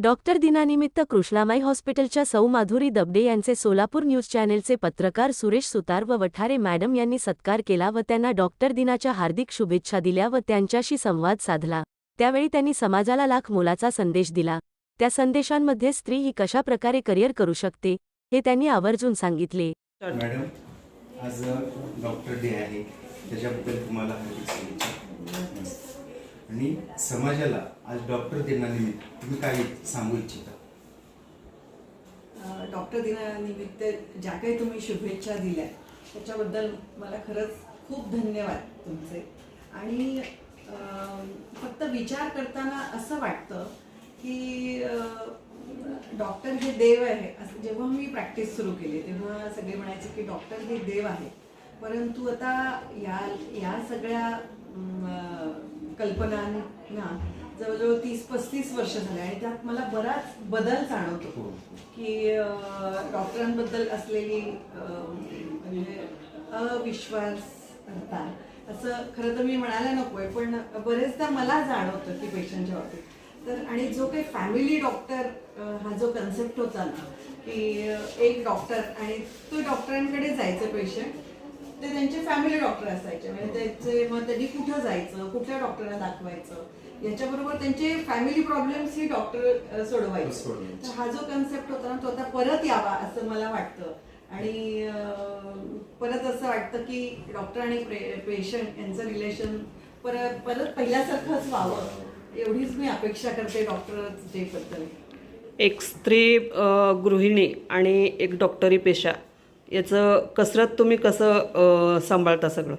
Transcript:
Doctor दिनानिमित्त कृष्णामाई हॉस्पिटलच्या सौ माधुरी दबडे यांचे सोलापूर न्यूज चॅनेलचे पत्रकार सुरेश सुतार व वठारे मॅडम यांनी सत्कार केला व त्यांना डॉक्टर दिनाच्या हार्दिक शुभेच्छा दिल्या व त्यांच्याशी संवाद साधला। त्यावेळी त्यांनी समाजाला लाख मोलाचा संदेश दिला। त्या संदेशांमध्ये स्त्री ही कशा प्रकारे करिअर करू शकते हे त्यांनी आवर्जून सांगितले। मॅडम, आज डॉक्टर डे आहे, त्याच्याबद्दल तुम्हाला हार्दिक शुभेच्छा। आणि समाजाला आज डॉक्टर दिनानिमित्त तुम्ही काय सांगू इच्छिता? डॉक्टर दिनानिमित्त ज्या काही तुम्ही शुभेच्छा दिल्या त्याच्याबद्दल मला खरंच खूप धन्यवाद तुमचे। आणि फक्त विचार करताना असं वाटतं की डॉक्टर हे देव आहे असं जेव्हा मी प्रॅक्टिस सुरू केली तेव्हा सगळे म्हणायचे की डॉक्टर हे देव आहे, परंतु आता या सगळ्या कल्पनांना जवळजवळ 30-35 वर्ष झाले आणि त्यात मला बराच बदल जाणवतो की डॉक्टरांबद्दल असलेली म्हणजे अविश्वास असं खरं तर मी म्हणायला नकोय, पण बरेचदा मला जाणवतं की पेशंटच्या बाबतीत। तर आणि जो काही फॅमिली डॉक्टर हा जो कन्सेप्ट होता ना की एक डॉक्टर आणि तो डॉक्टरांकडे जायचं पेशंट, ते त्यांचे फॅमिली डॉक्टर असायचे, म्हणजे त्याचे मग त्यांनी कुठं जायचं, कुठल्या डॉक्टरला दाखवायचं याच्याबरोबर त्यांचे फॅमिली प्रॉब्लेम्स ही डॉक्टर सोडवायचे। तर हा जो कन्सेप्ट होता ना तो आता परत यावा असं मला वाटतं आणि परत असं वाटतं की डॉक्टर आणि पेशंट यांचं रिलेशन परत पहिल्यासारखंच व्हावं एवढीच मी अपेक्षा करते डॉक्टर डे बद्दल। एक स्त्री गृहिणी आणि एक डॉक्टरी पेशा याचं कसरत तुम्ही कसं सांभाळता सगळं?